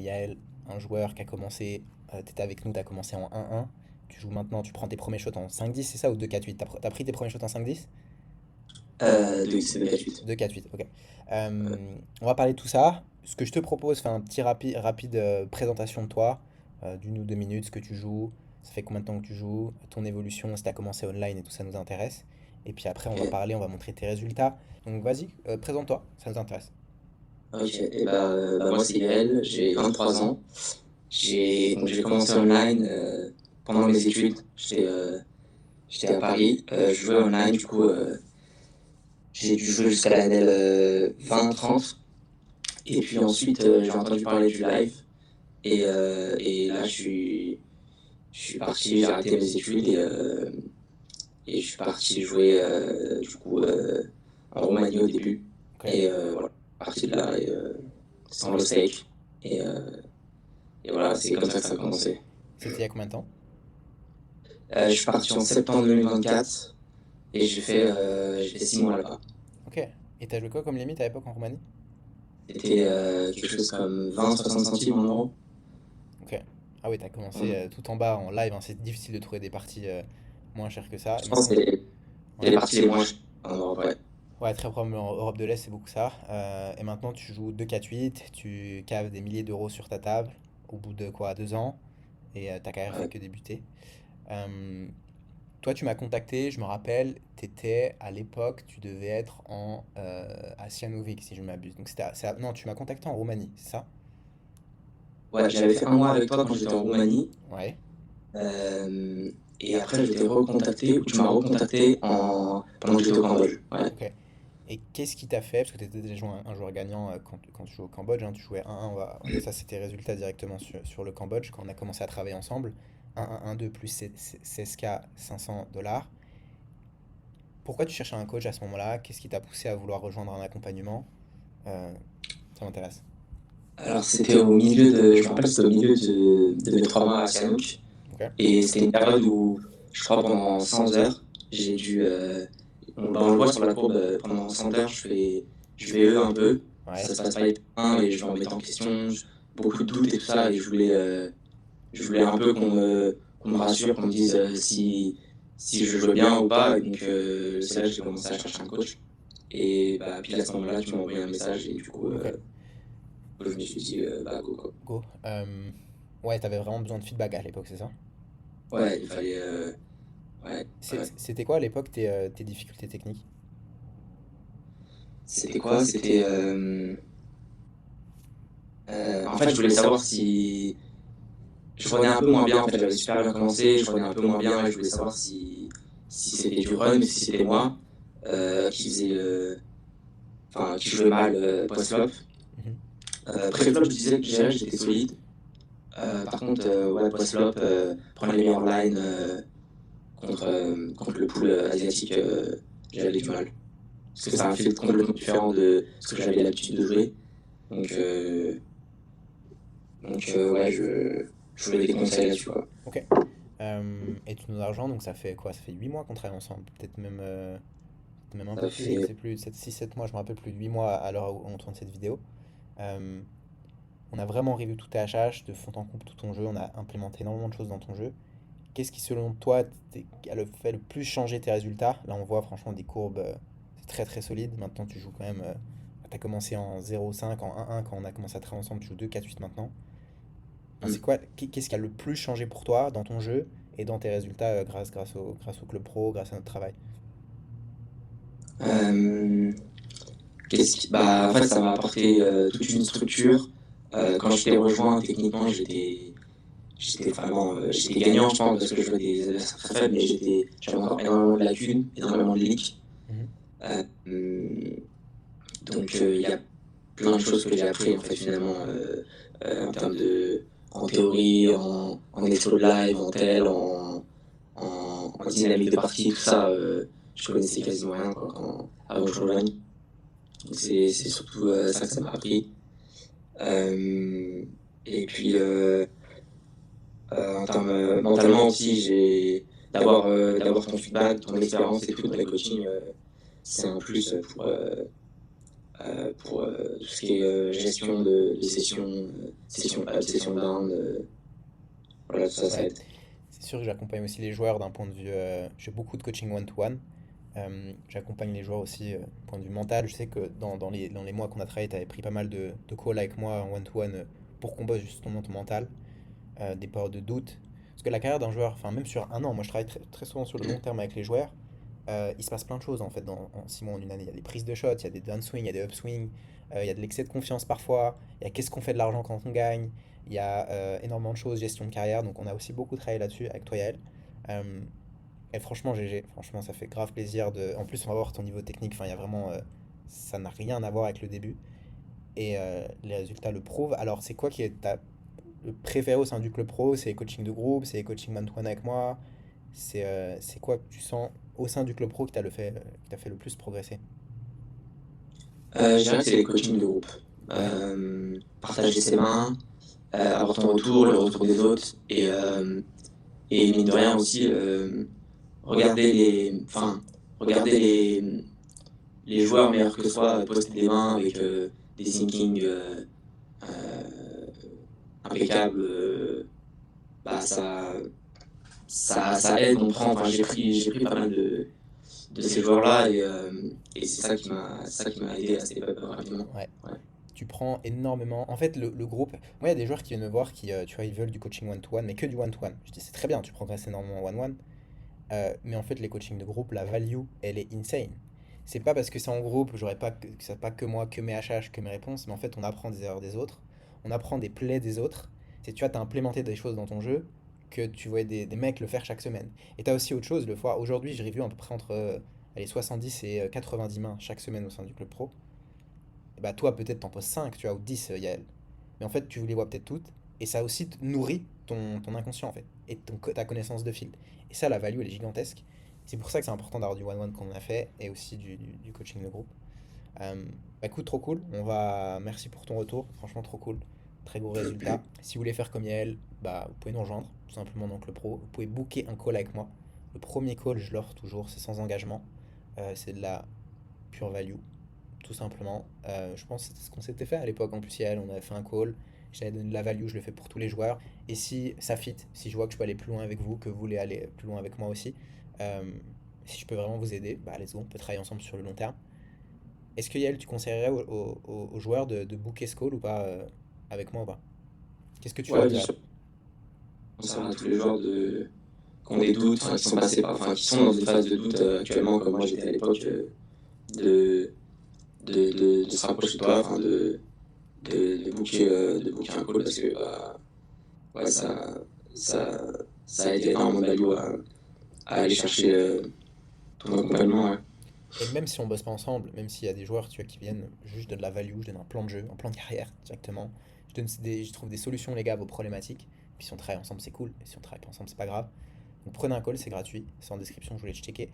Yael, un joueur qui a commencé, tu étais avec nous, tu as commencé en 1-1. Tu joues maintenant, tu prends tes premiers shots en 5-10, c'est ça, ou 2-4-8? T'as pris tes premiers shots en 5-10? C'est de 4-8. 2-4-8, ok. On va parler de tout ça. Ce que je te propose, faire un petit rapide présentation de toi, d'1 ou 2 minutes, ce que tu joues, ça fait combien de temps que tu joues, ton évolution, si tu as commencé online et tout ça nous intéresse. Et puis après, on va Ok, parler, on va montrer tes résultats. Donc vas-y, présente-toi, ça nous intéresse. ok. Moi, c'est Yael, j'ai 23 ans. J'ai commencé online pendant mes études. J'étais à Paris. Je jouais online, du coup, j'ai dû jouer jusqu'à l'année 20-30. Et puis ensuite, j'ai entendu parler du live. Et là, je suis parti, j'ai arrêté mes études et je suis parti jouer en Roumanie au début. Ok. Et voilà, parti de là, sans le steak. Et, euh, et voilà, c'est comme ça que ça a commencé. C'était il y a combien de temps? Je suis parti en septembre 2024 et j'ai fait 6 mois là-bas. Ok. Et t'as joué quoi comme limite à l'époque en Roumanie? C'était quelque chose comme 20-60 centimes en euros. Ok. Ah oui, t'as commencé Je tout en bas en live, hein. C'est difficile de trouver des parties moins chères que ça. Et pense que maintenant, c'est ouais. les parties les moins chères en Europe, ouais. Ouais, très probablement en Europe de l'Est, c'est beaucoup ça. Et maintenant, tu joues 2-4-8, tu caves des milliers d'euros sur ta table au bout de quoi, 2 ans, et ta carrière fait Ouais. que débuter. Euh, Toi, tu m'as contacté, je me rappelle, t'étais à l'époque, tu devais être à Sihanoukville, si je ne m'abuse. Donc non, tu m'as contacté en Roumanie, c'est ça? Ouais, j'avais fait un mois avec toi quand j'étais en Roumanie. Ouais. Euh, et après, je t'ai recontacté, ou tu m'as recontacté pendant que j'étais au Cambodge. Ouais. Ok. Et qu'est-ce qui t'a fait, parce que tu étais déjà un joueur gagnant quand tu jouais au Cambodge, hein, tu jouais 1-1, ça c'était tes résultats directement sur le Cambodge quand on a commencé à travailler ensemble. 1-1-1-2 plus 16K 500 $. Pourquoi tu cherchais un coach à ce moment-là? Qu'est-ce qui t'a poussé à vouloir rejoindre un accompagnement? Euh, Ça m'intéresse. Alors, c'était au milieu de, je me rappelle, c'était au milieu de mes 3 mois à Sihanouk. Ok. Et c'était une période où, je crois, pendant 100 heures, j'ai dû. On le voit sur la courbe, pendant 100 heures, je vais eux un peu. Ouais. Ça se passe pas hyper bien et je me remettais en question. Beaucoup de doutes et tout ça. Et je voulais un peu qu'on me rassure, qu'on me dise si je jouais bien ou pas. Et donc, c'est là que j'ai commencé à chercher un coach. Et bah, puis à ce moment-là, tu m'as envoyé un message et du coup, Ok. je me suis dit, bah, go, quoi. Go. Ouais, t'avais vraiment besoin de feedback à l'époque, c'est ça? Ouais, il fallait. Ouais, ouais. C'était quoi à l'époque tes difficultés techniques? C'était quoi? En fait, je voulais savoir si. Je revenais un peu moins bien, en fait, j'avais super bien commencé, je revenais un peu moins bien et je voulais savoir si c'était du run ou si c'était moi qui faisait enfin, qui jouait mal post-flop. Mhm. Pré-flop, je disais que j'étais solide. Par contre, ouais, post-flop, prendre les meilleures lines contre le pool asiatique, j'avais du mal. Parce que c'est un fil complètement différent de ce que j'avais l'habitude de jouer. Donc, euh, ouais, je voulais des conseils là-dessus, quoi. Ok. Et tu nous as rejoint, donc ça fait quoi? Ça fait 8 mois qu'on travaille ensemble. Peut-être même un peu Ça plus, je fait. sais plus, 6-7 mois, je me rappelle plus, de 8 mois à l'heure où on tourne cette vidéo. Euh, on a vraiment revu tout tes HH, de fond en comble tout ton jeu, on a implémenté énormément de choses dans ton jeu. Qu'est-ce qui, selon toi, a fait le plus changer tes résultats? Là, on voit franchement des courbes, c'est très très solide. Maintenant, tu joues quand même. Tu as commencé en 0,5, en 1-1 quand on a commencé à travailler ensemble, tu joues 2-4-8 maintenant. Enfin, c'est Hmm. quoi, qu'est-ce qui a le plus changé pour toi dans ton jeu et dans tes résultats grâce au club pro, grâce à notre travail? Euh, Bah, en fait, ça m'a apporté toute une structure. Quand je t'ai rejoint, techniquement, j'étais gagnant, je pense, parce que je jouais des adversaires très faibles, mais j'avais encore énormément de lacunes, énormément de leaks. Mhm. Euh, il y a plein de choses que j'ai appris, en fait, finalement, en termes de, en théorie, en expo de live, en tel, en dynamique de partie, tout ça, je connaissais quasiment rien, quoi, avant que je rejoigne. Donc c'est surtout ça que ça m'a appris. Euh, et puis, en termes mentalement aussi, d'avoir ton feedback, ton expérience et tout dans les coachings, c'est un plus pour tout ce qui est gestion de session, session up, session down, voilà, tout ça, ça Ouais, aide. c'est sûr que j'accompagne aussi les joueurs d'un point de vue. Je fais beaucoup de coaching one-to-one. J'accompagne les joueurs aussi d'un point de vue mental. Je sais que dans les mois qu'on a travaillé, tu avais pris pas mal de calls avec moi en one-to-one pour qu'on bosse justement ton mental, des peurs de doute. Parce que la carrière d'un joueur, enfin même sur un an, moi je travaille très souvent sur le long terme avec les joueurs. Il se passe plein de choses en fait en 6 mois, en une année. Il y a des prises de shots, il y a des downswings, il y a des upswings, il y a de l'excès de confiance parfois, il y a qu'est-ce qu'on fait de l'argent quand on gagne, il y a énormément de choses, gestion de carrière, donc on a aussi beaucoup travaillé là-dessus avec toi Yael. Euh, et franchement GG, franchement ça fait grave plaisir de... En plus on va voir ton niveau technique, enfin il y a vraiment... ça n'a rien à voir avec le début. Et les résultats le prouvent. Alors c'est quoi qui est ta le préféré au sein du club pro? C'est les coaching de groupe, c'est les coaching one-to-one avec moi? C'est quoi que tu sens au sein du club pro qui t'a fait le plus progresser? Je dirais que c'est les coachings de groupe. Ouais, Partager ses mains, avoir ton retour, le retour des autres, et mine de rien aussi, regarder regarder les joueurs meilleurs que soi poster des mains avec des thinkings impeccables. Bah, ça aide, on prend, enfin, j'ai pris pas mal de ces joueurs-là et c'est ça qui m'a aidé à step up rapidement. ouais. Ouais. Tu prends énormément. En fait, le groupe. Moi, il y a des joueurs qui viennent me voir qui, tu vois, ils veulent du coaching one-to-one, mais que du one-to-one. Je dis, c'est très bien, tu progresses énormément en one-one. Mais en fait, les coachings de groupe, la value, elle est insane. C'est pas parce que c'est en groupe, j'aurais pas que ça pas que moi, que mes HH, que mes réponses, mais en fait, on apprend des erreurs des autres, on apprend des plays des autres. C'est, tu vois, t'as implémenté des choses dans ton jeu que tu vois des mecs le faire chaque semaine. Et t'as aussi autre chose, le fois, aujourd'hui, j'ai revu à peu près entre allez, 70 et 90 mains chaque semaine au sein du club pro. Et bah, toi, peut-être t'en poses 5 tu vois, ou 10 Yael. Mais en fait, tu les vois peut-être toutes, et ça aussi nourrit ton inconscient, en fait, et ta connaissance de fil. Et ça, la value, elle est gigantesque. C'est pour ça que c'est important d'avoir du one-one qu'on a fait, et aussi du coaching de groupe. Bah écoute, trop cool. Merci pour ton retour. Franchement, trop cool. Très gros résultat. Si vous voulez faire comme Yael, bah, vous pouvez nous rejoindre, tout simplement dans le club pro. Vous pouvez booker un call avec moi. Le premier call, je l'offre toujours, c'est sans engagement. C'est de la pure value, tout simplement. Je pense que c'est ce qu'on s'était fait à l'époque en plus, Yael. On avait fait un call. J'avais donné de la value, je le fais pour tous les joueurs. Et si ça fit, si je vois que je peux aller plus loin avec vous, que vous voulez aller plus loin avec moi aussi, euh, si je peux vraiment vous aider, bah let's go, on peut travailler ensemble sur le long terme. Est-ce que Yael, tu conseillerais aux joueurs de booker ce call ou pas avec moi ou pas? Qu'est-ce que tu leur Ouais, bien dirais? sûr. Ça à tous les joueurs qui ont des doutes, qui sont passés par, qui sont dans une phase de doute actuellement, comme moi j'étais à l'époque, de, de se rapprocher de toi, de booker un call parce que ouais, ça, ça aide énormément de value à aller chercher ton accompagnement. Ouais. Et même si on bosse pas ensemble, même s'il y a des joueurs tu vois, qui viennent, juste je donne de la value, je donne un plan de jeu, un plan de carrière directement. Je trouve des solutions les gars à vos problématiques. Puis si on travaille ensemble, c'est cool. Et si on travaille pas ensemble, c'est pas grave. Donc prenez un call, c'est gratuit. C'est en description, je voulais te checker.